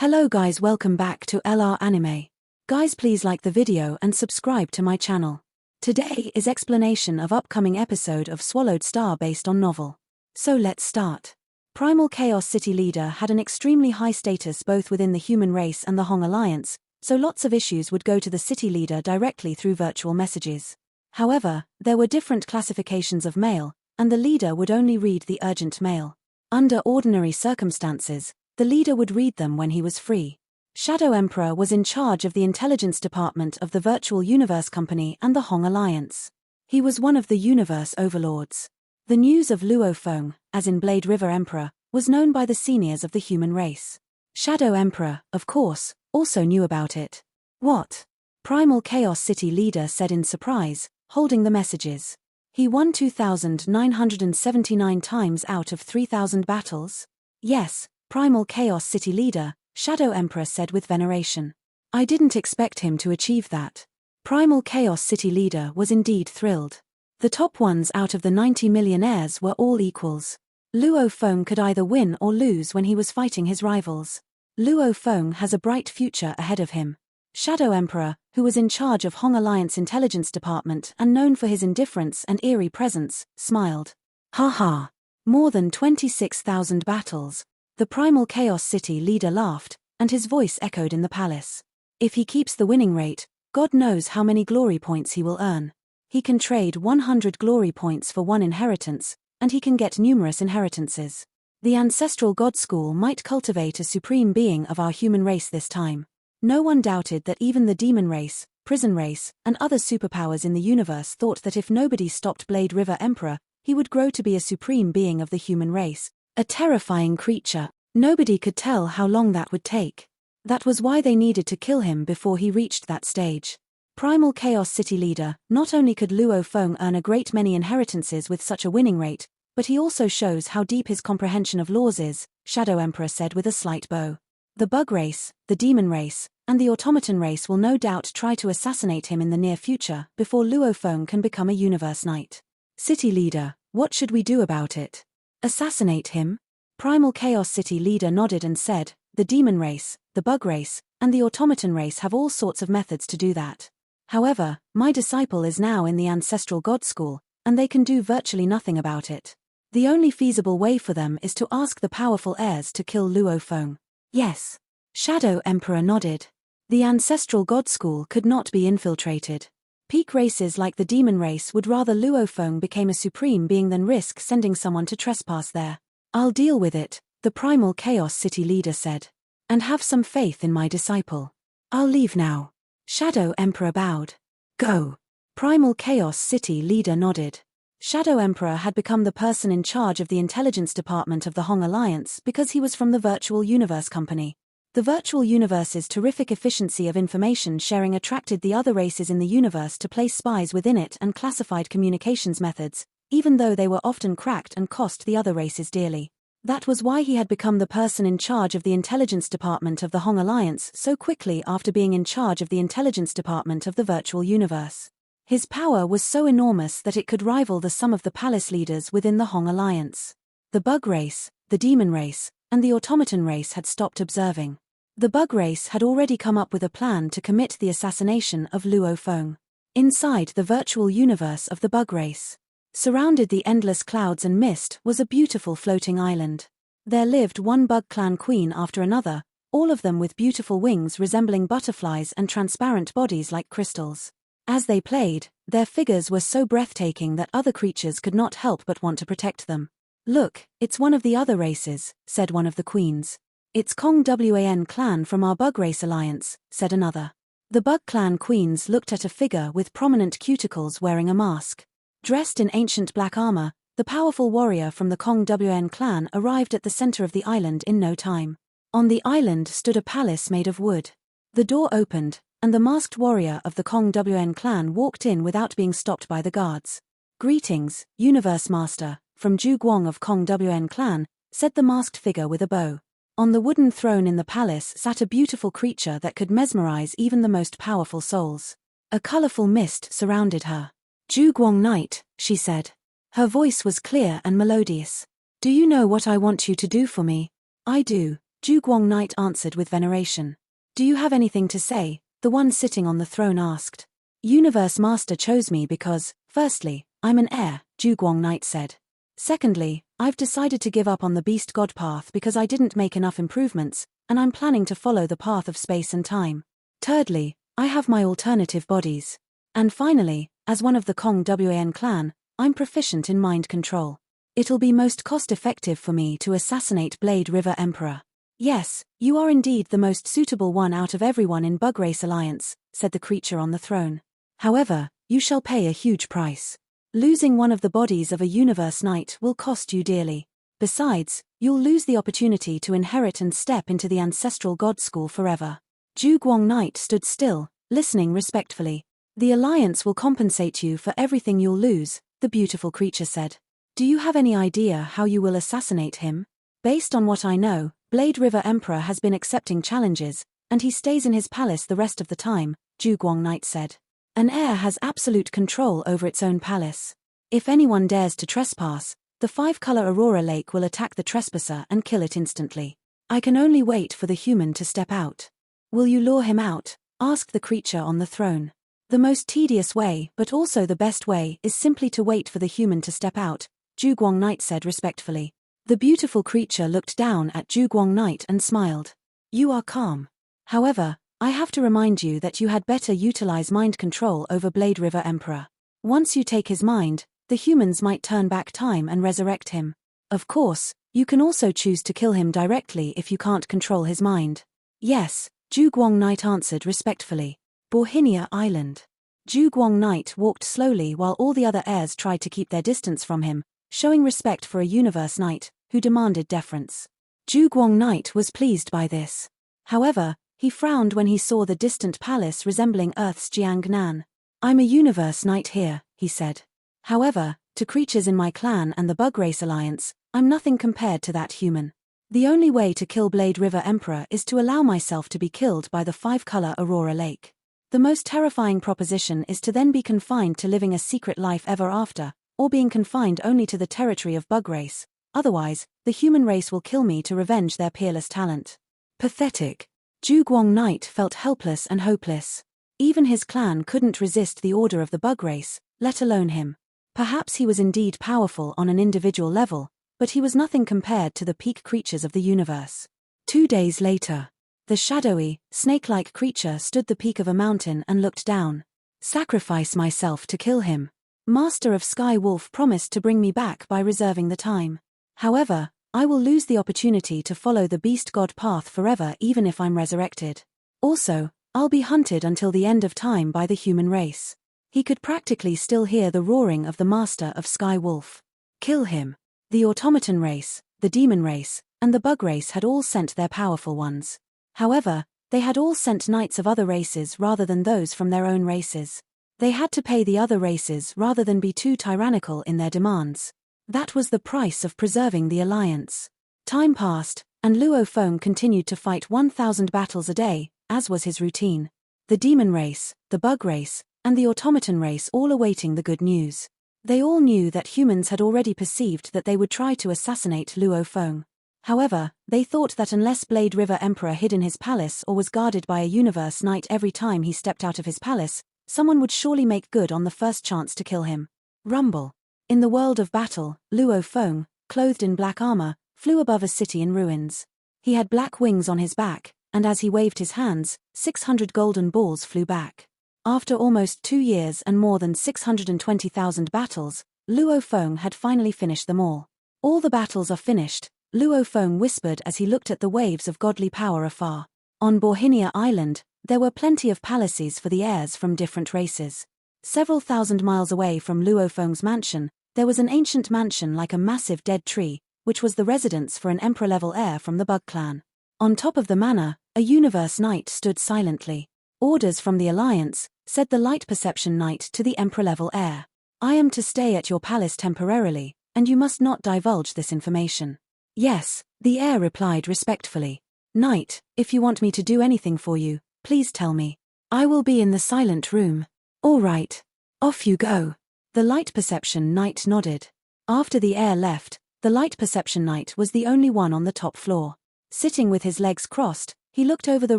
Hello guys, welcome back to LR Anime. Guys, please like the video and subscribe to my channel. Today is explanation of upcoming episode of Swallowed Star based on novel. So let's start. Primal Chaos City Leader had an extremely high status both within the human race and the Hong Alliance, so lots of issues would go to the city leader directly through virtual messages. However, there were different classifications of mail, and the leader would only read the urgent mail. Under ordinary circumstances, the leader would read them when he was free. Shadow Emperor was in charge of the intelligence department of the Virtual Universe Company and the Hong Alliance. He was one of the universe overlords. The news of Luo Feng, as in Blade River Emperor, was known by the seniors of the human race. Shadow Emperor, of course, also knew about it. What? Primal Chaos City Leader said in surprise, holding the messages. He won 2,979 times out of 3,000 battles? Yes, Primal Chaos City Leader, Shadow Emperor said with veneration. I didn't expect him to achieve that. Primal Chaos City Leader was indeed thrilled. The top ones out of the 90 millionaires were all equals. Luo Feng could either win or lose when he was fighting his rivals. Luo Feng has a bright future ahead of him. Shadow Emperor, who was in charge of Hong Alliance Intelligence Department and known for his indifference and eerie presence, smiled. Ha. More than 26,000 battles. The Primal Chaos City Leader laughed, and his voice echoed in the palace. If he keeps the winning rate, God knows how many glory points he will earn. He can trade 100 glory points for one inheritance, and he can get numerous inheritances. The ancestral God School might cultivate a supreme being of our human race this time. No one doubted that even the demon race, prison race, and other superpowers in the universe thought that if nobody stopped Blade River Emperor, he would grow to be a supreme being of the human race. A terrifying creature. Nobody could tell how long that would take. That was why they needed to kill him before he reached that stage. Primal Chaos City Leader, not only could Luo Feng earn a great many inheritances with such a winning rate, but he also shows how deep his comprehension of laws is, Shadow Emperor said with a slight bow. The bug race, the demon race, and the automaton race will no doubt try to assassinate him in the near future before Luo Feng can become a universe knight. City Leader, what should we do about it? Assassinate him? Primal Chaos City Leader nodded and said, the demon race, the bug race, and the automaton race have all sorts of methods to do that. However, my disciple is now in the ancestral God School, and they can do virtually nothing about it. The only feasible way for them is to ask the powerful heirs to kill Luo Feng. Yes. Shadow Emperor nodded. The ancestral God School could not be infiltrated. Peak races like the demon race would rather Luo Feng became a supreme being than risk sending someone to trespass there. I'll deal with it, the Primal Chaos City Leader said. And have some faith in my disciple. I'll leave now. Shadow Emperor bowed. Go. Primal Chaos City Leader nodded. Shadow Emperor had become the person in charge of the intelligence department of the Hong Alliance because he was from the Virtual Universe Company. The Virtual Universe's terrific efficiency of information sharing attracted the other races in the universe to place spies within it and classified communications methods, even though they were often cracked and cost the other races dearly. That was why he had become the person in charge of the intelligence department of the Hong Alliance so quickly after being in charge of the intelligence department of the Virtual Universe. His power was so enormous that it could rival the sum of the palace leaders within the Hong Alliance. The bug race, the demon race, and the automaton race had stopped observing. The bug race had already come up with a plan to commit the assassination of Luo Feng. Inside the virtual universe of the bug race, surrounded the endless clouds and mist, was a beautiful floating island. There lived one bug clan queen after another, all of them with beautiful wings resembling butterflies and transparent bodies like crystals. As they played, their figures were so breathtaking that other creatures could not help but want to protect them. Look, it's one of the other races, said one of the queens. It's Kong Wan clan from our bug race alliance, said another. The bug clan queens looked at a figure with prominent cuticles wearing a mask. Dressed in ancient black armor, the powerful warrior from the Kong Wan clan arrived at the center of the island in no time. On the island stood a palace made of wood. The door opened, and the masked warrior of the Kong Wan clan walked in without being stopped by the guards. Greetings, Universe Master, from Ju Guang of Kong Wan clan, said the masked figure with a bow. On the wooden throne in the palace sat a beautiful creature that could mesmerize even the most powerful souls. A colorful mist surrounded her. Ju Guang Knight, she said. Her voice was clear and melodious. Do you know what I want you to do for me? I do, Guang Knight answered with veneration. Do you have anything to say? The one sitting on the throne asked. Universe Master chose me because, firstly, I'm an heir, Guang Knight said. Secondly, I've decided to give up on the beast god path because I didn't make enough improvements, and I'm planning to follow the path of space and time. Thirdly, I have my alternative bodies. And finally, as one of the Kong Wan clan, I'm proficient in mind control. It'll be most cost-effective for me to assassinate Blade River Emperor. Yes, you are indeed the most suitable one out of everyone in Bug Race Alliance, said the creature on the throne. However, you shall pay a huge price. Losing one of the bodies of a Universe Knight will cost you dearly. Besides, you'll lose the opportunity to inherit and step into the ancestral god school forever. Guang Knight stood still, listening respectfully. The Alliance will compensate you for everything you'll lose, the beautiful creature said. Do you have any idea how you will assassinate him? Based on what I know, Blade River Emperor has been accepting challenges, and he stays in his palace the rest of the time, Guang Knight said. An heir has absolute control over its own palace. If anyone dares to trespass, the 5-color Aurora Lake will attack the trespasser and kill it instantly. I can only wait for the human to step out. Will you lure him out? Asked the creature on the throne. The most tedious way, but also the best way, is simply to wait for the human to step out, Guang Knight said respectfully. The beautiful creature looked down at Guang Knight and smiled. You are calm. However, I have to remind you that you had better utilize mind control over Blade River Emperor. Once you take his mind, the humans might turn back time and resurrect him. Of course, you can also choose to kill him directly if you can't control his mind. Yes, Guang Knight answered respectfully. Bohinia Island. Guang Knight walked slowly while all the other heirs tried to keep their distance from him, showing respect for a Universe Knight, who demanded deference. Guang Knight was pleased by this. However, he frowned when he saw the distant palace resembling Earth's Jiangnan. I'm a Universe Knight here, he said. However, to creatures in my clan and the Bug Race Alliance, I'm nothing compared to that human. The only way to kill Blade River Emperor is to allow myself to be killed by the 5-color Aurora Lake. The most terrifying proposition is to then be confined to living a secret life ever after, or being confined only to the territory of Bug Race. Otherwise, the human race will kill me to revenge their peerless talent. Pathetic. Guang Knight felt helpless and hopeless. Even his clan couldn't resist the order of the Bug Race, let alone him. Perhaps he was indeed powerful on an individual level, but he was nothing compared to the peak creatures of the universe. 2 days later, the shadowy, snake-like creature stood the peak of a mountain and looked down. Sacrifice myself to kill him. Master of Sky Wolf promised to bring me back by reserving the time. However, I will lose the opportunity to follow the beast god path forever even if I'm resurrected. Also, I'll be hunted until the end of time by the human race. He could practically still hear the roaring of the Master of Sky Wolf. Kill him. The automaton race, the demon race, and the bug race had all sent their powerful ones. However, they had all sent knights of other races rather than those from their own races. They had to pay the other races rather than be too tyrannical in their demands. That was the price of preserving the alliance. Time passed, and Luo Feng continued to fight 1,000 battles a day, as was his routine. The demon race, the bug race, and the automaton race all awaiting the good news. They all knew that humans had already perceived that they would try to assassinate Luo Feng. However, they thought that unless Blade River Emperor hid in his palace or was guarded by a Universe Knight every time he stepped out of his palace, someone would surely make good on the first chance to kill him. Rumble. In the world of battle, Luo Feng, clothed in black armor, flew above a city in ruins. He had black wings on his back, and as he waved his hands, 600 golden balls flew back. After almost 2 years and more than 620,000 battles, Luo Feng had finally finished them all. All the battles are finished, Luo Feng whispered as he looked at the waves of godly power afar. On Bohinia Island, there were plenty of palaces for the heirs from different races. Several thousand miles away from Luo Feng's mansion, there was an ancient mansion like a massive dead tree, which was the residence for an emperor-level heir from the Bug clan. On top of the manor, a Universe Knight stood silently. Orders from the Alliance, said the Light Perception Knight to the emperor-level heir. I am to stay at your palace temporarily, and you must not divulge this information. Yes, the heir replied respectfully. Knight, if you want me to do anything for you, please tell me. I will be in the silent room. All right. Off you go. The Light Perception Knight nodded. After the heir left, the Light Perception Knight was the only one on the top floor. Sitting with his legs crossed, he looked over the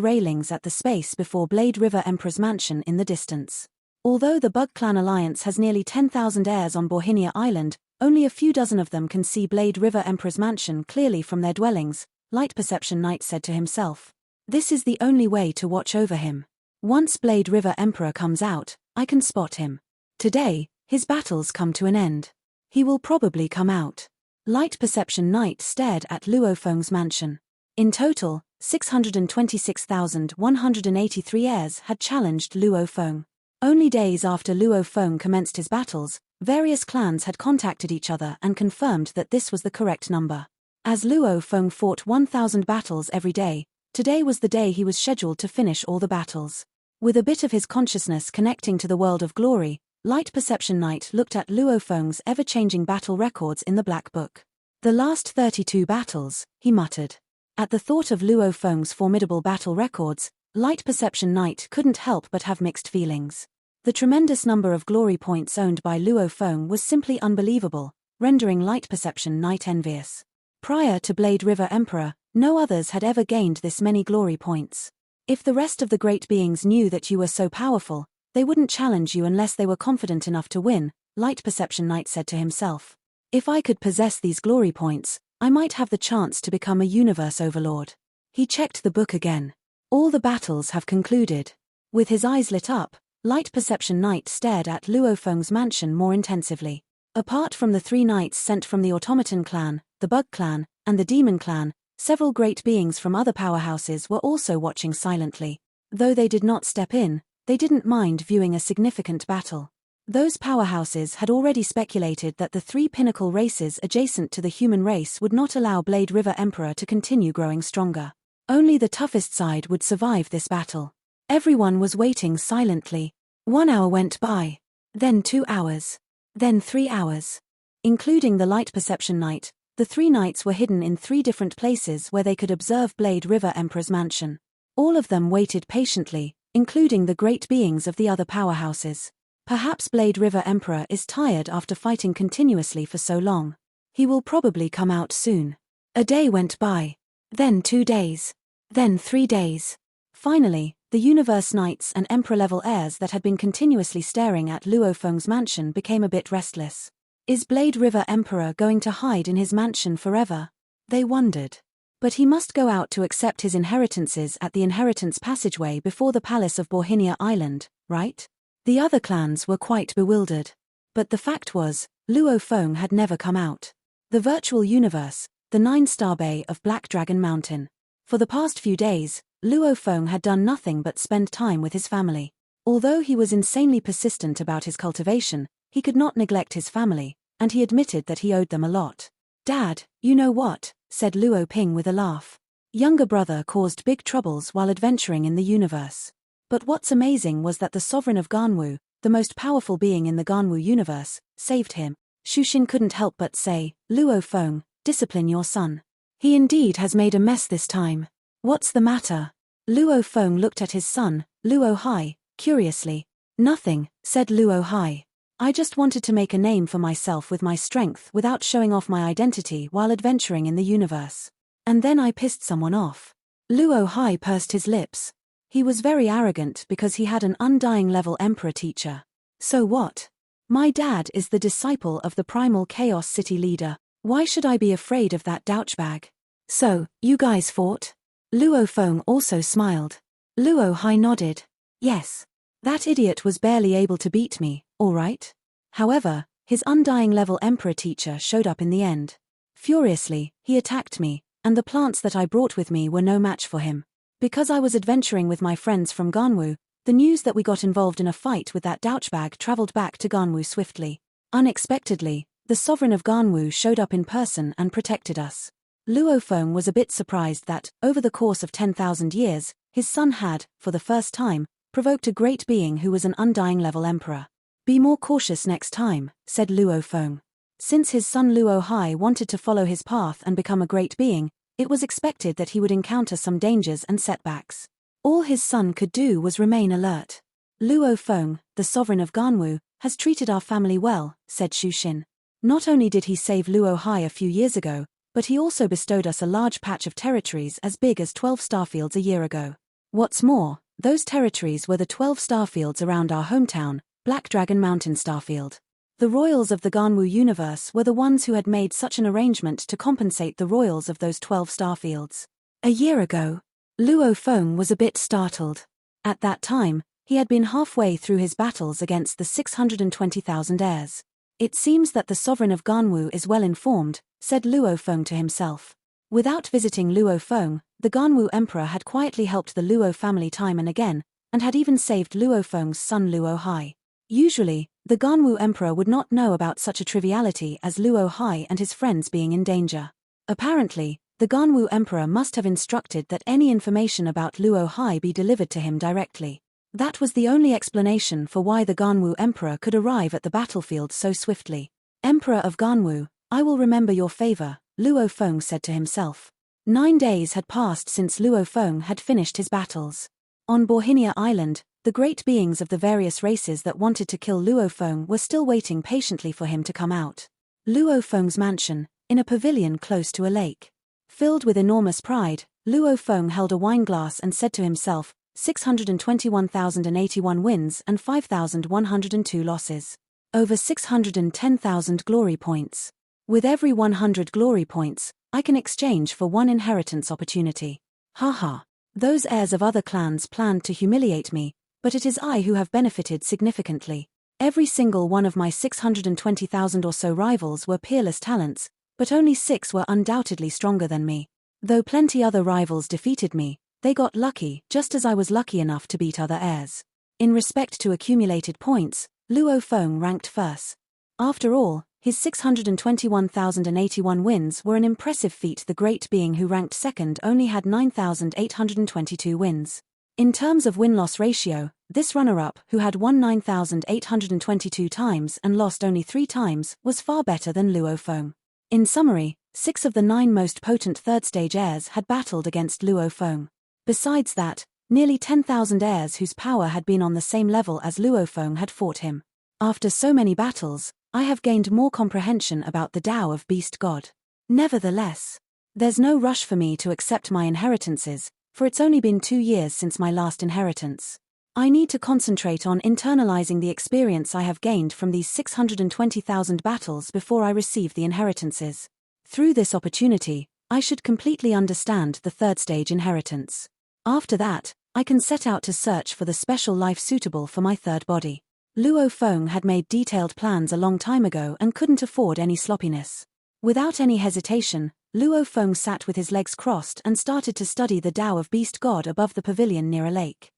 railings at the space before Blade River Emperor's mansion in the distance. Although the Bug Clan Alliance has nearly 10,000 heirs on Borhinia Island, only a few dozen of them can see Blade River Emperor's mansion clearly from their dwellings, Light Perception Knight said to himself. This is the only way to watch over him. Once Blade River Emperor comes out, I can spot him. Today, his battles come to an end. He will probably come out. Light Perception Knight stared at Luo Feng's mansion. In total, 626,183 heirs had challenged Luo Feng. Only days after Luo Feng commenced his battles, various clans had contacted each other and confirmed that this was the correct number. As Luo Feng fought 1,000 battles every day, today was the day he was scheduled to finish all the battles. With a bit of his consciousness connecting to the world of glory, Light Perception Knight looked at Luo Feng's ever-changing battle records in the Black Book. The last 32 battles, he muttered. At the thought of Luo Feng's formidable battle records, Light Perception Knight couldn't help but have mixed feelings. The tremendous number of glory points owned by Luo Feng was simply unbelievable, rendering Light Perception Knight envious. Prior to Blade River Emperor, no others had ever gained this many glory points. If the rest of the great beings knew that you were so powerful, they wouldn't challenge you unless they were confident enough to win, Light Perception Knight said to himself. If I could possess these glory points, I might have the chance to become a universe overlord. He checked the book again. All the battles have concluded. With his eyes lit up, Light Perception Knight stared at Luo Feng's mansion more intensively. Apart from the 3 knights sent from the Automaton clan, the Bug clan, and the Demon clan, several great beings from other powerhouses were also watching silently. Though they did not step in, they didn't mind viewing a significant battle. Those powerhouses had already speculated that the 3 pinnacle races adjacent to the human race would not allow Blade River Emperor to continue growing stronger. Only the toughest side would survive this battle. Everyone was waiting silently. 1 hour went by. Then 2 hours. Then 3 hours. Including the Light Perception Knight, the 3 knights were hidden in 3 different places where they could observe Blade River Emperor's mansion. All of them waited patiently, including the great beings of the other powerhouses. Perhaps Blade River Emperor is tired after fighting continuously for so long. He will probably come out soon. A day went by. Then 2 days. Then 3 days. Finally, the Universe Knights and Emperor-level heirs that had been continuously staring at Luo Feng's mansion became a bit restless. Is Blade River Emperor going to hide in his mansion forever? They wondered. But he must go out to accept his inheritances at the inheritance passageway before the palace of Borhinia Island, right? The other clans were quite bewildered. But the fact was, Luo Feng had never come out. The virtual universe, the 9-star bay of Black Dragon Mountain. For the past few days, Luo Feng had done nothing but spend time with his family. Although he was insanely persistent about his cultivation, he could not neglect his family, and he admitted that he owed them a lot. Dad, you know what, said Luo Ping with a laugh. Younger brother caused big troubles while adventuring in the universe. But what's amazing was that the sovereign of Ganwu, the most powerful being in the Ganwu universe, saved him. Shushin couldn't help but say, Luo Feng, discipline your son. He indeed has made a mess this time. What's the matter? Luo Feng looked at his son, Luo Hai, curiously. Nothing, said Luo Hai. I just wanted to make a name for myself with my strength without showing off my identity while adventuring in the universe. And then I pissed someone off. Luo Hai pursed his lips. He was very arrogant because he had an undying level emperor teacher. So what? My dad is the disciple of the primal chaos city leader. Why should I be afraid of that douchebag? So, you guys fought? Luo Feng also smiled. Luo Hai nodded. Yes. That idiot was barely able to beat me, all right? However, his undying level emperor teacher showed up in the end. Furiously, he attacked me, and the plants that I brought with me were no match for him. Because I was adventuring with my friends from Ganwu, the news that we got involved in a fight with that douchebag traveled back to Ganwu swiftly. Unexpectedly, the sovereign of Ganwu showed up in person and protected us. Luo Feng was a bit surprised that, over the course of 10,000 years, his son had, for the first time, provoked a great being who was an undying level emperor. Be more cautious next time, said Luo Feng. Since his son Luo Hai wanted to follow his path and become a great being, it was expected that he would encounter some dangers and setbacks. All his son could do was remain alert. Luo Feng, the sovereign of Ganwu, has treated our family well, said Shushin. Not only did he save Luo Hai a few years ago, but he also bestowed us a large patch of territories as big as 12 starfields a year ago. What's more, those territories were the 12 starfields around our hometown, Black Dragon Mountain Starfield. The royals of the Ganwu universe were the ones who had made such an arrangement to compensate the royals of those 12 starfields. A year ago, Luo Feng was a bit startled. At that time, he had been halfway through his battles against the 620,000 heirs. It seems that the sovereign of Ganwu is well informed, said Luo Feng to himself. Without visiting Luo Feng, the Ganwu emperor had quietly helped the Luo family time and again, and had even saved Luo Feng's son Luo Hai. Usually, the Ganwu emperor would not know about such a triviality as Luo Hai and his friends being in danger. Apparently, the Ganwu emperor must have instructed that any information about Luo Hai be delivered to him directly. That was the only explanation for why the Ganwu emperor could arrive at the battlefield so swiftly. Emperor of Ganwu, I will remember your favor, Luo Feng said to himself. 9 days had passed since Luo Feng had finished his battles. On Borhinia Island, the great beings of the various races that wanted to kill Luo Feng were still waiting patiently for him to come out. Luo Feng's mansion, in a pavilion close to a lake. Filled with enormous pride, Luo Feng held a wineglass and said to himself, 621,081 wins and 5,102 losses. Over 610,000 glory points. With every 100 glory points, I can exchange for 1 inheritance opportunity. Haha. Those heirs of other clans planned to humiliate me, but it is I who have benefited significantly. Every single one of my 620,000 or so rivals were peerless talents, but only 6 were undoubtedly stronger than me. Though plenty other rivals defeated me, they got lucky just as I was lucky enough to beat other heirs. In respect to accumulated points, Luo Feng ranked first. After all, his 621,081 wins were an impressive feat. The great being who ranked second only had 9,822 wins. In terms of win-loss ratio, this runner-up, who had won 9,822 times and lost only 3 times, was far better than Luo Feng. In summary, 6 of the 9 most potent third-stage heirs had battled against Luo Feng. Besides that, nearly 10,000 heirs whose power had been on the same level as Luo Feng had fought him. After so many battles, I have gained more comprehension about the Tao of Beast God. Nevertheless, there's no rush for me to accept my inheritances, for it's only been 2 years since my last inheritance. I need to concentrate on internalizing the experience I have gained from these 620,000 battles before I receive the inheritances. Through this opportunity, I should completely understand the third stage inheritance. After that, I can set out to search for the special life suitable for my third body. Luo Feng had made detailed plans a long time ago and couldn't afford any sloppiness. Without any hesitation, Luo Feng sat with his legs crossed and started to study the Tao of Beast God above the pavilion near a lake.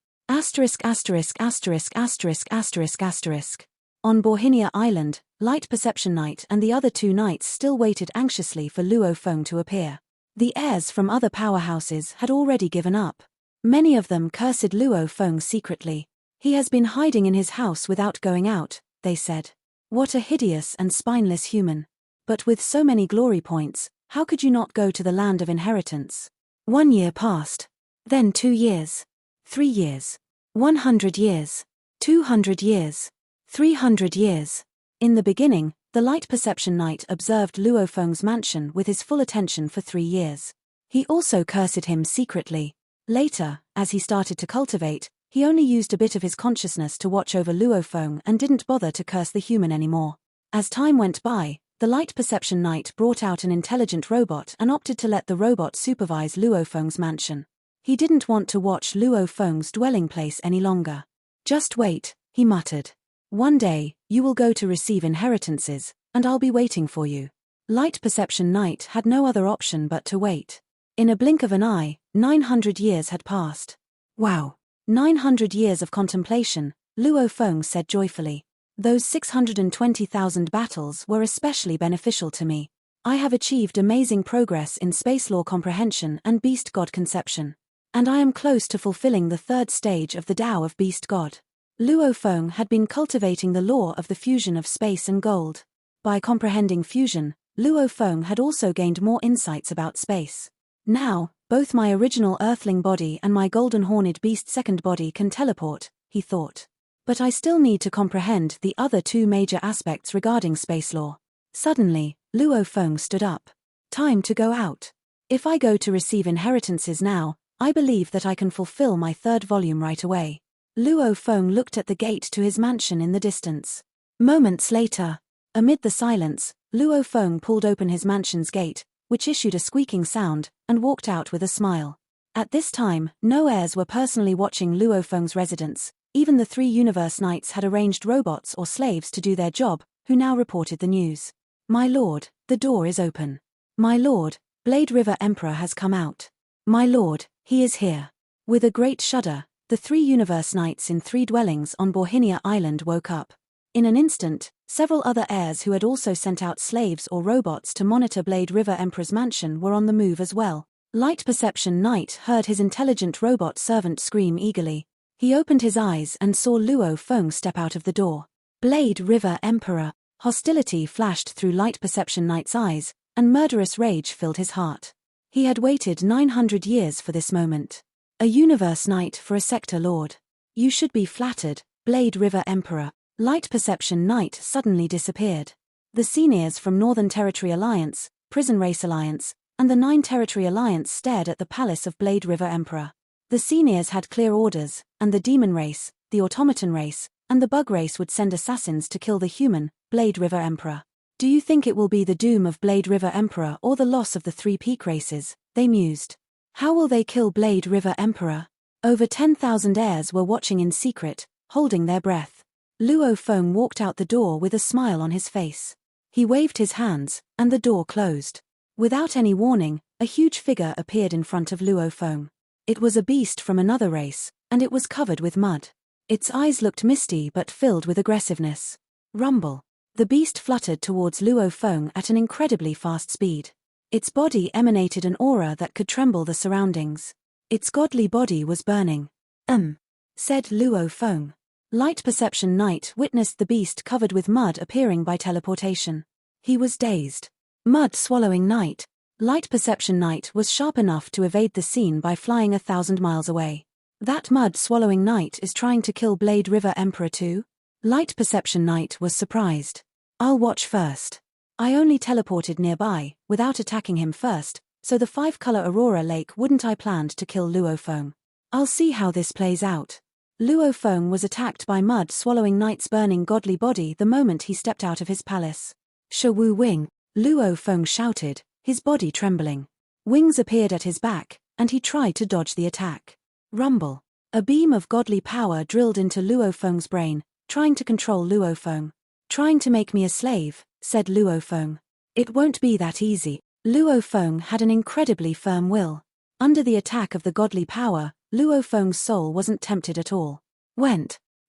On Borhinia Island, Light Perception Knight and the other 2 knights still waited anxiously for Luo Feng to appear. The heirs from other powerhouses had already given up. Many of them cursed Luo Feng secretly. He has been hiding in his house without going out, they said. What a hideous and spineless human. But with so many glory points, how could you not go to the land of inheritance? 1 year passed. Then 2 years. 3 years. 100 years. 200 years. 300 years. In the beginning, the Light Perception Knight observed Luo Feng's mansion with his full attention for 3 years. He also cursed him secretly. Later, as he started to cultivate, he only used a bit of his consciousness to watch over Luo Feng and didn't bother to curse the human anymore. As time went by, the Light Perception Knight brought out an intelligent robot and opted to let the robot supervise Luo Feng's mansion. He didn't want to watch Luo Feng's dwelling place any longer. Just wait, he muttered. One day, you will go to receive inheritances, and I'll be waiting for you. Light Perception Knight had no other option but to wait. In a blink of an eye, 900 years had passed. Wow! 900 years of contemplation, Luo Feng said joyfully. Those 620,000 battles were especially beneficial to me. I have achieved amazing progress in space law comprehension and beast god conception. And I am close to fulfilling the third stage of the Tao of Beast God. Luo Feng had been cultivating the law of the fusion of space and gold. By comprehending fusion, Luo Feng had also gained more insights about space. Now, both my original earthling body and my golden horned beast second body can teleport, he thought. But I still need to comprehend the other 2 major aspects regarding space law. Suddenly, Luo Feng stood up. Time to go out. If I go to receive inheritances now, I believe that I can fulfill my third volume right away. Luo Feng looked at the gate to his mansion in the distance. Moments later, amid the silence, Luo Feng pulled open his mansion's gate, which issued a squeaking sound, and walked out with a smile. At this time, no heirs were personally watching Luo Feng's residence. Even the 3 Universe Knights had arranged robots or slaves to do their job, who now reported the news. My lord, the door is open. My lord, Blade River Emperor has come out. My lord, he is here. With a great shudder, the 3 Universe Knights in 3 dwellings on Borhinia Island woke up. In an instant, several other heirs who had also sent out slaves or robots to monitor Blade River Emperor's mansion were on the move as well. Light Perception Knight heard his intelligent robot servant scream eagerly. He opened his eyes and saw Luo Feng step out of the door. Blade River Emperor. Hostility flashed through Light Perception Knight's eyes, and murderous rage filled his heart. He had waited 900 years for this moment. A Universe Knight for a Sector Lord. You should be flattered, Blade River Emperor. Light Perception Knight suddenly disappeared. The seniors from Northern Territory Alliance, Prison Race Alliance, and the 9 Territory Alliance stared at the palace of Blade River Emperor. The seniors had clear orders, and the Demon Race, the Automaton Race, and the Bug Race would send assassins to kill the human, Blade River Emperor. Do you think it will be the doom of Blade River Emperor or the loss of the 3 peak races? They mused. How will they kill Blade River Emperor? Over 10,000 heirs were watching in secret, holding their breath. Luo Feng walked out the door with a smile on his face. He waved his hands, and the door closed. Without any warning, a huge figure appeared in front of Luo Feng. It was a beast from another race, and it was covered with mud. Its eyes looked misty but filled with aggressiveness. Rumble. The beast fluttered towards Luo Feng at an incredibly fast speed. Its body emanated an aura that could tremble the surroundings. Its godly body was burning. Said Luo Feng. Light Perception Knight witnessed the beast covered with mud appearing by teleportation. He was dazed. Mud-swallowing Knight. Light Perception Knight was sharp enough to evade the scene by flying 1,000 miles away. That mud-swallowing Knight is trying to kill Blade River Emperor too? Light Perception Knight was surprised. I'll watch first. I only teleported nearby, without attacking him first, so the 5-color Aurora Lake wouldn't I planned to kill Luo Feng. I'll see how this plays out. Luo Feng was attacked by mud-swallowing Knight's burning godly body the moment he stepped out of his palace. Shawu Wing, Luo Feng shouted, his body trembling. Wings appeared at his back, and he tried to dodge the attack. Rumble. A beam of godly power drilled into Luo Feng's brain, trying to control Luo Feng. Trying to make me a slave, said Luo Feng. It won't be that easy. Luo Feng had an incredibly firm will. Under the attack of the godly power, Luo Feng's soul wasn't tempted at all.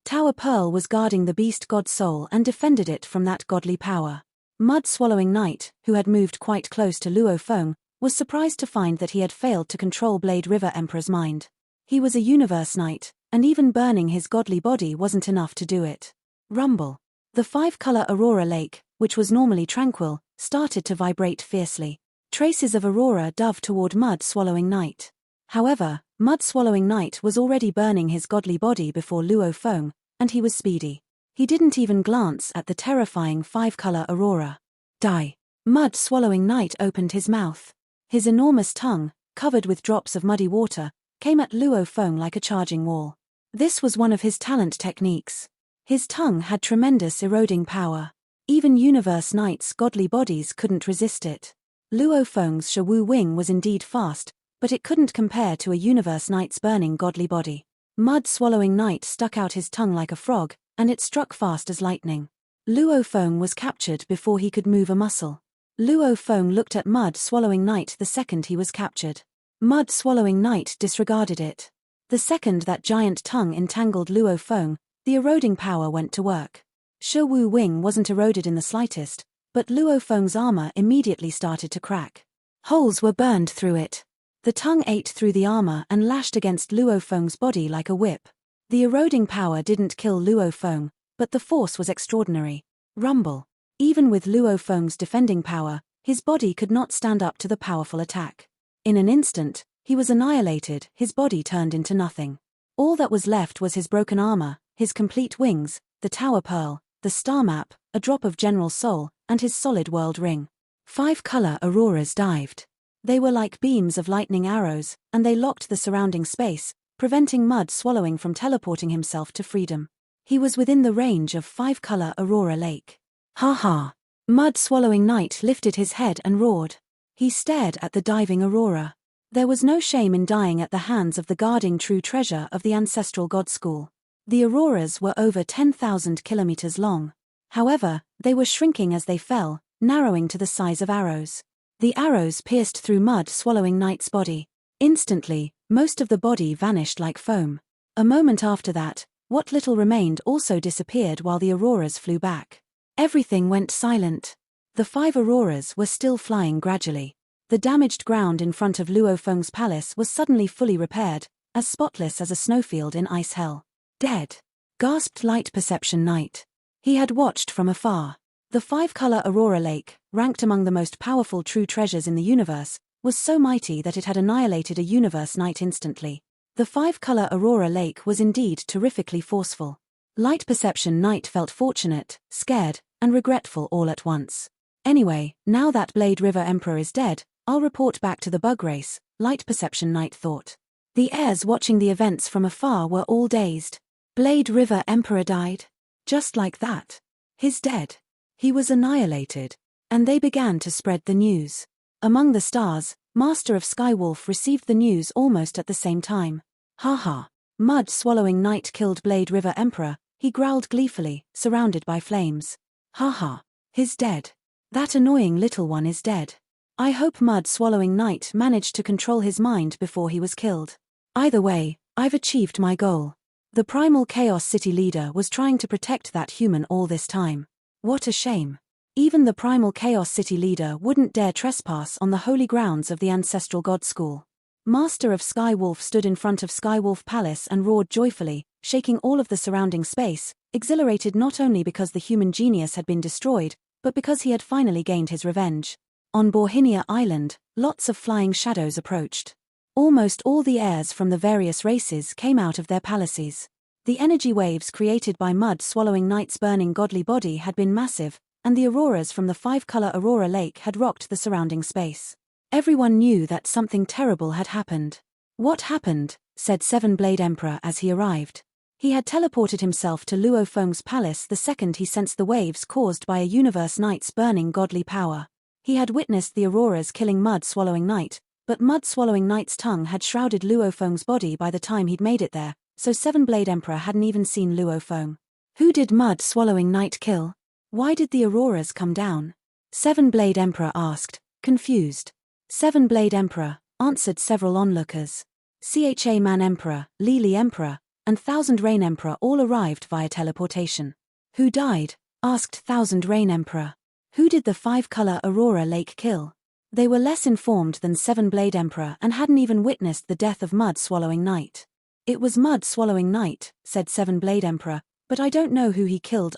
Tower Pearl was guarding the beast god soul and defended it from that godly power. Mud-swallowing Knight, who had moved quite close to Luo Feng, was surprised to find that he had failed to control Blade River Emperor's mind. He was a Universe Knight, and even burning his godly body wasn't enough to do it. Rumble. The 5-color Aurora Lake, which was normally tranquil, started to vibrate fiercely. Traces of Aurora dove toward Mud-swallowing Knight. However, Mud-swallowing Knight was already burning his godly body before Luo Feng, and he was speedy. He didn't even glance at the terrifying 5-color Aurora. Die. Mud-swallowing Knight opened his mouth. His enormous tongue, covered with drops of muddy water, came at Luo Feng like a charging wall. This was one of his talent techniques. His tongue had tremendous eroding power. Even Universe Knights' godly bodies couldn't resist it. Luo Feng's Shawu Wing was indeed fast, but it couldn't compare to a Universe Knight's burning godly body. Mud-swallowing Knight stuck out his tongue like a frog, and it struck fast as lightning. Luo Feng was captured before he could move a muscle. Luo Feng looked at Mud-swallowing Knight the second he was captured. Mud-swallowing Knight disregarded it. The second that giant tongue entangled Luo Feng, the eroding power went to work. Shawu Wing wasn't eroded in the slightest, but Luo Feng's armor immediately started to crack. Holes were burned through it. The tongue ate through the armor and lashed against Luo Feng's body like a whip. The eroding power didn't kill Luo Feng, but the force was extraordinary. Rumble. Even with Luo Feng's defending power, his body could not stand up to the powerful attack. In an instant, he was annihilated, his body turned into nothing. All that was left was his broken armor, his complete wings, the Tower Pearl, the star map, a drop of General Soul, and his solid world ring. 5-color auroras dived. They were like beams of lightning arrows, and they locked the surrounding space, preventing Mud Swallowing from teleporting himself to freedom. He was within the range of 5-color Aurora Lake. Ha ha! Mud Swallowing Knight lifted his head and roared. He stared at the diving aurora. There was no shame in dying at the hands of the guarding true treasure of the ancestral god school. The auroras were over 10,000 kilometers long. However, they were shrinking as they fell, narrowing to the size of arrows. The arrows pierced through Mud Swallowing Knight's body. Instantly, most of the body vanished like foam. A moment after that, what little remained also disappeared while the auroras flew back. Everything went silent. The 5 auroras were still flying gradually. The damaged ground in front of Luo Feng's palace was suddenly fully repaired, as spotless as a snowfield in ice hell. Dead, gasped Light Perception Knight. He had watched from afar. The 5-color Aurora Lake, ranked among the most powerful true treasures in the universe, was so mighty that it had annihilated a universe knight instantly. The 5-color Aurora Lake was indeed terrifically forceful. Light Perception Knight felt fortunate, scared, and regretful all at once. Anyway, now that Blade River Emperor is dead, I'll report back to the bug race, Light Perception Knight thought. The heirs watching the events from afar were all dazed. Blade River Emperor died? Just like that. He's dead. He was annihilated. And they began to spread the news. Among the stars, Master of Skywolf received the news almost at the same time. Haha. Mud Swallowing Knight killed Blade River Emperor, he growled gleefully, surrounded by flames. Haha. He's dead. That annoying little one is dead. I hope Mud Swallowing Knight managed to control his mind before he was killed. Either way, I've achieved my goal. The Primal Chaos City leader was trying to protect that human all this time. What a shame. Even the Primal Chaos City leader wouldn't dare trespass on the holy grounds of the ancestral god school. Master of Skywolf stood in front of Skywolf Palace and roared joyfully, shaking all of the surrounding space, exhilarated not only because the human genius had been destroyed, but because he had finally gained his revenge. On Borhinia Island, lots of flying shadows approached. Almost all the heirs from the various races came out of their palaces. The energy waves created by Mud Swallowing Knight's burning godly body had been massive, and the auroras from the 5-color Aurora Lake had rocked the surrounding space. Everyone knew that something terrible had happened. What happened? Said Seven-Blade Emperor as he arrived. He had teleported himself to Luo Feng's palace the second he sensed the waves caused by a universe knight's burning godly power. He had witnessed the auroras killing Mud Swallowing Knight, but Mud Swallowing Knight's tongue had shrouded Luo Feng's body by the time he'd made it there, so Seven-Blade Emperor hadn't even seen Luo Feng. Who did Mud Swallowing Knight kill? Why did the auroras come down? Seven-Blade Emperor asked, confused. Seven-Blade Emperor, answered several onlookers. Cha Man Emperor, Lili Emperor, and Thousand Rain Emperor all arrived via teleportation. Who died? Asked Thousand Rain Emperor. Who did the 5-color Aurora Lake kill? They were less informed than Seven-Blade Emperor and hadn't even witnessed the death of Mud Swallowing Knight. It was Mud Swallowing Knight, said Seven-Blade Emperor, but I don't know who he killed.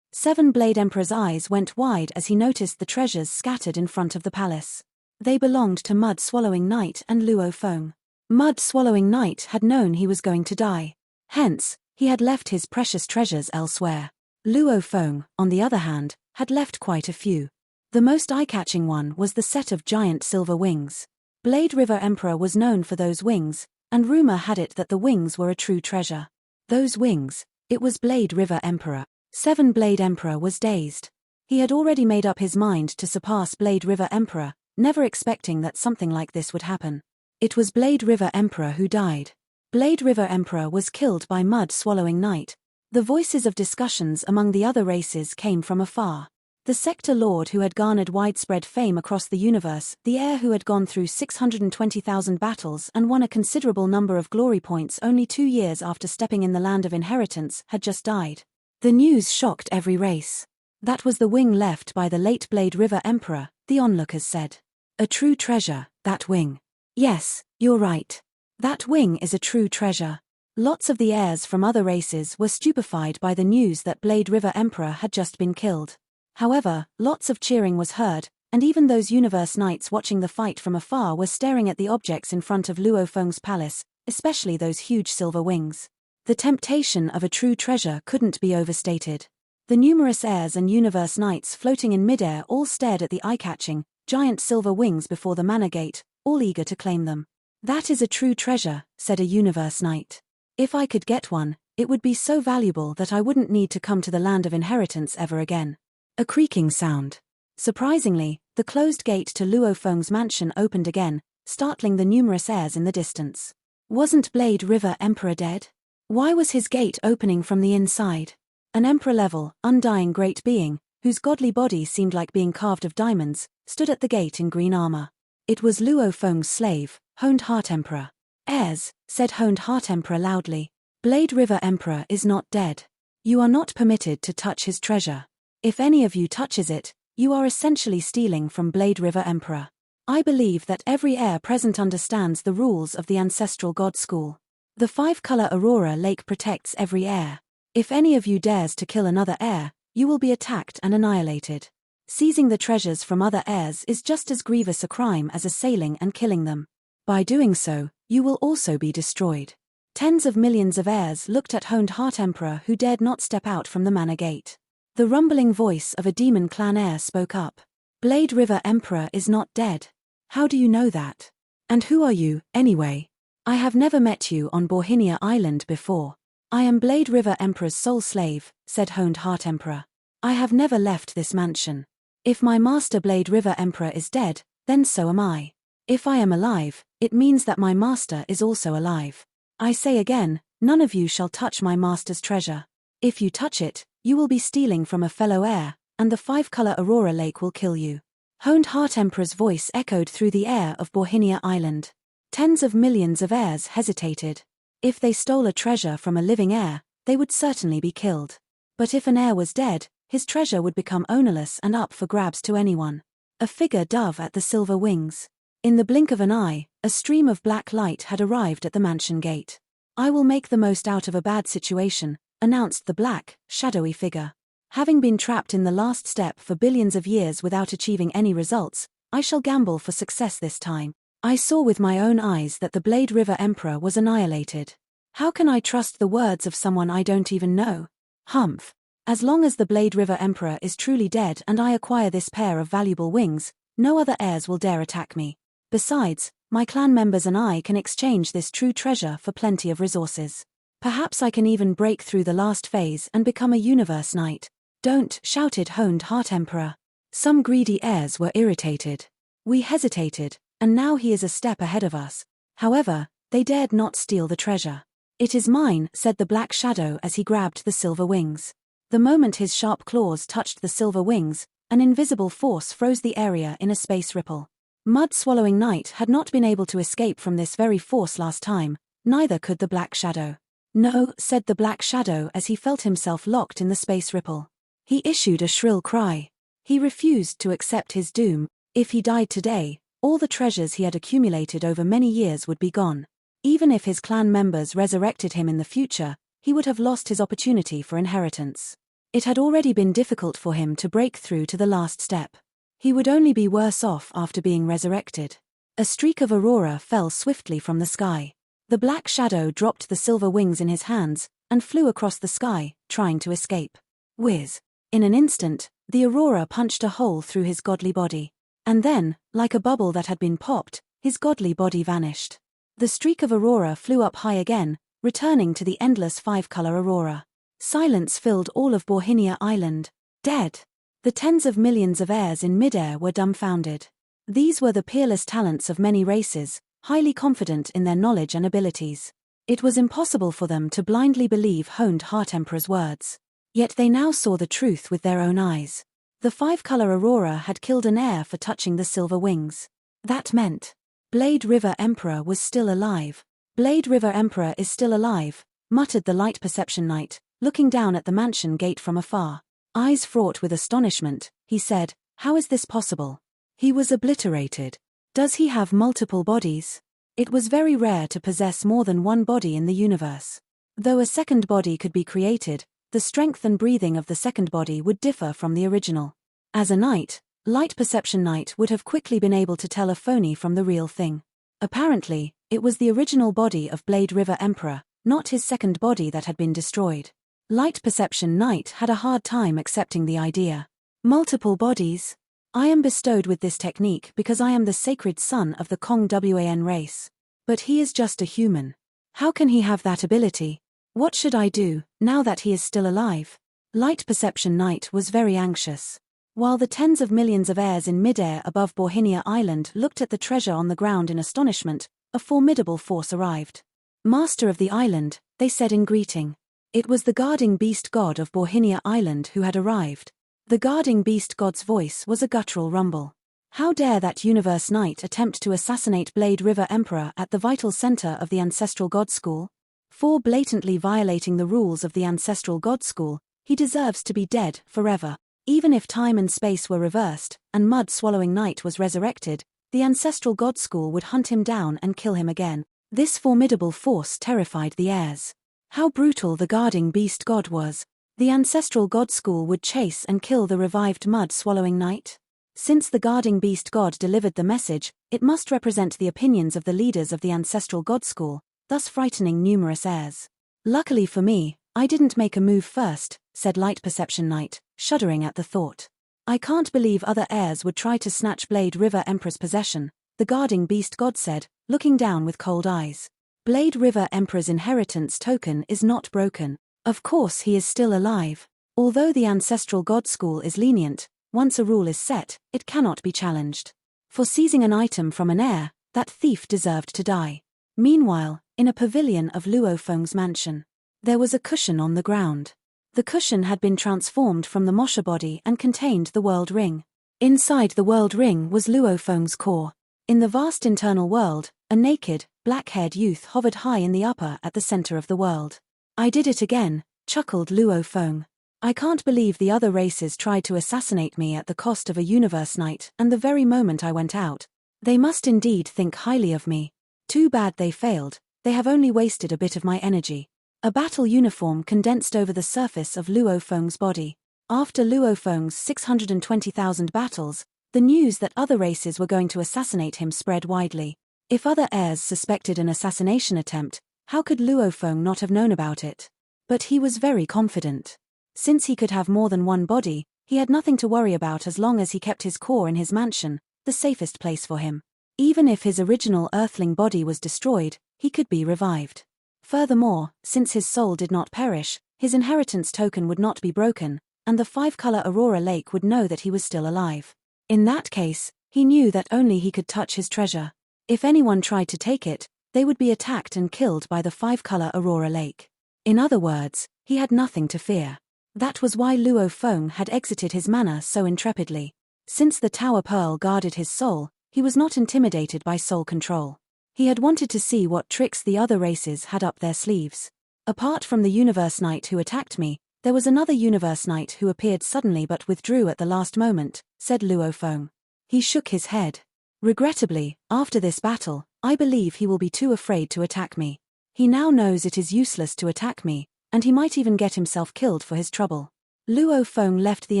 Seven-Blade Emperor's eyes went wide as he noticed the treasures scattered in front of the palace. They belonged to Mud Swallowing Knight and Luo Feng. Mud Swallowing Knight had known he was going to die. Hence, he had left his precious treasures elsewhere. Luo Feng, on the other hand, had left quite a few. The most eye-catching one was the set of giant silver wings. Blade River Emperor was known for those wings, and rumor had it that the wings were a true treasure. Those wings, it was Blade River Emperor. Seven-Blade Emperor was dazed. He had already made up his mind to surpass Blade River Emperor, never expecting that something like this would happen. It was Blade River Emperor who died. Blade River Emperor was killed by Mud Swallowing Knight. The voices of discussions among the other races came from afar. The Sector Lord who had garnered widespread fame across the universe, the heir who had gone through 620,000 battles and won a considerable number of glory points only 2 years after stepping in the land of inheritance, had just died. The news shocked every race. That was the wing left by the late Blade River Emperor, the onlookers said. A true treasure, that wing. Yes, you're right. That wing is a true treasure. Lots of the heirs from other races were stupefied by the news that Blade River Emperor had just been killed. However, lots of cheering was heard, and even those universe knights watching the fight from afar were staring at the objects in front of Luo Feng's palace, especially those huge silver wings. The temptation of a true treasure couldn't be overstated. The numerous heirs and universe knights floating in midair all stared at the eye-catching, giant silver wings before the manor gate, all eager to claim them. "That is a true treasure," said a universe knight. "If I could get one, it would be so valuable that I wouldn't need to come to the land of inheritance ever again." A creaking sound. Surprisingly, the closed gate to Luo Feng's mansion opened again, startling the numerous heirs in the distance. Wasn't Blade River Emperor dead? Why was his gate opening from the inside? An emperor-level, undying great being, whose godly body seemed like being carved of diamonds, stood at the gate in green armor. It was Luo Feng's slave, Honed Heart Emperor. "Heirs," said Honed Heart Emperor loudly, "Blade River Emperor is not dead. You are not permitted to touch his treasure. If any of you touches it, you are essentially stealing from Blade River Emperor. I believe that every heir present understands the rules of the ancestral god school. The 5-color Aurora Lake protects every heir. If any of you dares to kill another heir, you will be attacked and annihilated. Seizing the treasures from other heirs is just as grievous a crime as assailing and killing them. By doing so, you will also be destroyed." Tens of millions of heirs looked at Honed Heart Emperor, who dared not step out from the manor gate. The rumbling voice of a demon clan heir spoke up. "Blade River Emperor is not dead. How do you know that? And who are you, anyway? I have never met you on Borhinia Island before." "I am Blade River Emperor's sole slave," said Honed Heart Emperor. "I have never left this mansion. If my master Blade River Emperor is dead, then so am I. If I am alive, it means that my master is also alive. I say again, none of you shall touch my master's treasure. If you touch it, you will be stealing from a fellow heir, and the 5-color Aurora Lake will kill you." Honed Heart Emperor's voice echoed through the air of Borhinia Island. Tens of millions of heirs hesitated. If they stole a treasure from a living heir, they would certainly be killed. But if an heir was dead, his treasure would become ownerless and up for grabs to anyone. A figure dove at the silver wings. In the blink of an eye, a stream of black light had arrived at the mansion gate. "I will make the most out of a bad situation," announced the black, shadowy figure. "Having been trapped in the last step for billions of years without achieving any results, I shall gamble for success this time. I saw with my own eyes that the Blade River Emperor was annihilated. How can I trust the words of someone I don't even know? Humph. As long as the Blade River Emperor is truly dead and I acquire this pair of valuable wings, no other heirs will dare attack me. Besides, my clan members and I can exchange this true treasure for plenty of resources. Perhaps I can even break through the last phase and become a universe knight." "Don't," shouted Honed Heart Emperor. Some greedy heirs were irritated. "We hesitated, and now he is a step ahead of us." However, they dared not steal the treasure. "It is mine," said the Black Shadow as he grabbed the silver wings. The moment his sharp claws touched the silver wings, an invisible force froze the area in a space ripple. Mud-swallowing Knight had not been able to escape from this very force last time, neither could the Black Shadow. "No," said the Black Shadow as he felt himself locked in the space ripple. He issued a shrill cry. He refused to accept his doom. If he died today, all the treasures he had accumulated over many years would be gone. Even if his clan members resurrected him in the future, he would have lost his opportunity for inheritance. It had already been difficult for him to break through to the last step. He would only be worse off after being resurrected. A streak of aurora fell swiftly from the sky. The Black Shadow dropped the silver wings in his hands and flew across the sky, trying to escape. Whiz! In an instant, the aurora punched a hole through his godly body. And then, like a bubble that had been popped, his godly body vanished. The streak of aurora flew up high again, returning to the endless 5-color aurora. Silence filled all of Borhinia Island. Dead! The tens of millions of heirs in midair were dumbfounded. These were the peerless talents of many races, highly confident in their knowledge and abilities. It was impossible for them to blindly believe Honed Heart Emperor's words. Yet they now saw the truth with their own eyes. The 5-color aurora had killed an heir for touching the silver wings. That meant Blade River Emperor was still alive. "Blade River Emperor is still alive," muttered the Light Perception Knight, looking down at the mansion gate from afar. Eyes fraught with astonishment, he said, "How is this possible? He was obliterated. Does he have multiple bodies?" It was very rare to possess more than one body in the universe. Though a second body could be created, the strength and breathing of the second body would differ from the original. As a knight, Light Perception Knight would have quickly been able to tell a phony from the real thing. Apparently, it was the original body of Blade River Emperor, not his second body that had been destroyed. Light Perception Knight had a hard time accepting the idea. Multiple bodies? I am bestowed with this technique because I am the sacred son of the Kong Wan race. But he is just a human. How can he have that ability? What should I do, now that he is still alive? Light Perception Knight was very anxious. While the tens of millions of heirs in midair above Borhinia Island looked at the treasure on the ground in astonishment, a formidable force arrived. Master of the island, they said in greeting. It was the guarding beast god of Borhinia Island who had arrived. The guarding beast god's voice was a guttural rumble. How dare that universe knight attempt to assassinate Blade River Emperor at the vital center of the Ancestral God School? For blatantly violating the rules of the Ancestral God School, he deserves to be dead forever. Even if time and space were reversed, and Mud-Swallowing Knight was resurrected, the Ancestral God School would hunt him down and kill him again. This formidable force terrified the heirs. How brutal the guarding beast god was. The Ancestral God School would chase and kill the revived Mud-Swallowing Knight? Since the guarding beast god delivered the message, it must represent the opinions of the leaders of the Ancestral God School, thus frightening numerous heirs. Luckily for me, I didn't make a move first, said Light Perception Knight, shuddering at the thought. I can't believe other heirs would try to snatch Blade River Emperor's possession, the guarding beast god said, looking down with cold eyes. Blade River Emperor's inheritance token is not broken. Of course he is still alive. Although the Ancestral God School is lenient, once a rule is set, it cannot be challenged. For seizing an item from an heir, that thief deserved to die. Meanwhile, in a pavilion of Luo Feng's mansion, there was a cushion on the ground. The cushion had been transformed from the Mosha body and contained the world ring. Inside the world ring was Luo Feng's core. In the vast internal world, a naked, black-haired youth hovered high in the upper at the center of the world. I did it again, chuckled Luo Feng. I can't believe the other races tried to assassinate me at the cost of a universe knight, and the very moment I went out. They must indeed think highly of me. Too bad they failed, they have only wasted a bit of my energy. A battle uniform condensed over the surface of Luo Feng's body. After Luo Feng's 620,000 battles, the news that other races were going to assassinate him spread widely. If other heirs suspected an assassination attempt, how could Luo Feng not have known about it? But he was very confident. Since he could have more than one body, he had nothing to worry about as long as he kept his core in his mansion, the safest place for him. Even if his original earthling body was destroyed, he could be revived. Furthermore, since his soul did not perish, his inheritance token would not be broken, and the five-color Aurora Lake would know that he was still alive. In that case, he knew that only he could touch his treasure. If anyone tried to take it, they would be attacked and killed by the five-color Aurora Lake. In other words, he had nothing to fear. That was why Luo Feng had exited his manor so intrepidly. Since the Tower Pearl guarded his soul, he was not intimidated by soul control. He had wanted to see what tricks the other races had up their sleeves. Apart from the Universe Knight who attacked me, there was another Universe Knight who appeared suddenly but withdrew at the last moment, said Luo Feng. He shook his head. Regrettably, after this battle, I believe he will be too afraid to attack me. He now knows it is useless to attack me, and he might even get himself killed for his trouble. Luo Feng left the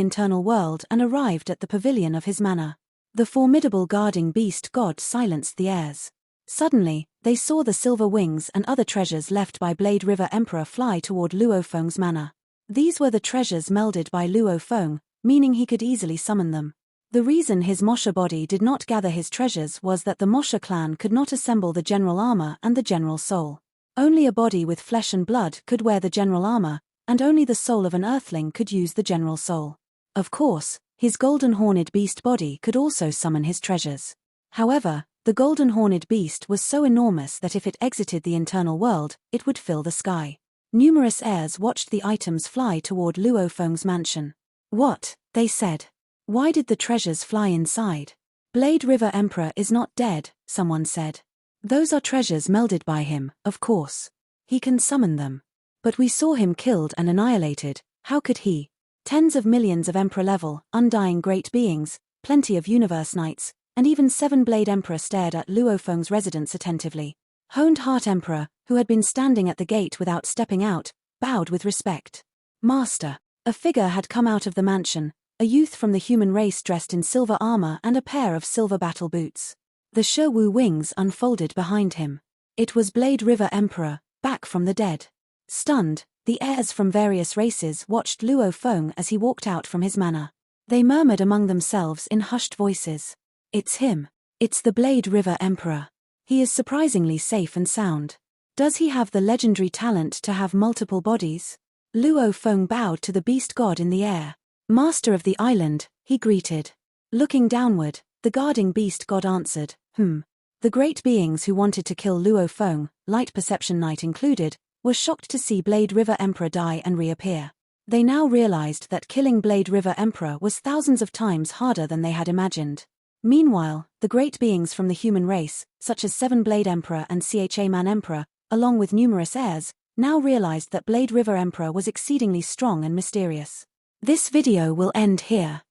internal world and arrived at the pavilion of his manor. The formidable guarding beast god silenced the heirs. Suddenly, they saw the silver wings and other treasures left by Blade River Emperor fly toward Luo Feng's manor. These were the treasures melded by Luo Feng, meaning he could easily summon them. The reason his Mosha body did not gather his treasures was that the Mosha clan could not assemble the general armor and the general soul. Only a body with flesh and blood could wear the general armor, and only the soul of an earthling could use the general soul. Of course, his golden horned beast body could also summon his treasures. However, the golden horned beast was so enormous that if it exited the internal world, it would fill the sky. Numerous heirs watched the items fly toward Luo Feng's mansion. What? They said. Why did the treasures fly inside? Blade River Emperor is not dead, someone said. Those are treasures melded by him, of course. He can summon them. But we saw him killed and annihilated, how could he? Tens of millions of Emperor-level, undying great beings, plenty of Universe Knights, and even 7-Blade Emperor stared at Luo Feng's residence attentively. Honed Heart Emperor, who had been standing at the gate without stepping out, bowed with respect. Master. A figure had come out of the mansion, a youth from the human race dressed in silver armor and a pair of silver battle boots. The Shewu wings unfolded behind him. It was Blade River Emperor, back from the dead. Stunned, The heirs from various races watched Luo Feng as he walked out from his manor. They murmured among themselves in hushed voices. It's him. It's the Blade River Emperor. He is surprisingly safe and sound. Does he have the legendary talent to have multiple bodies? Luo Feng bowed to the beast god in the air. Master of the island, he greeted. Looking downward, the guarding beast god answered, The great beings who wanted to kill Luo Feng, Light Perception Knight included, were shocked to see Blade River Emperor die and reappear. They now realized that killing Blade River Emperor was thousands of times harder than they had imagined. Meanwhile, the great beings from the human race, such as Seven Blade Emperor and Cha Man Emperor, along with numerous heirs, now realized that Blade River Emperor was exceedingly strong and mysterious. This video will end here.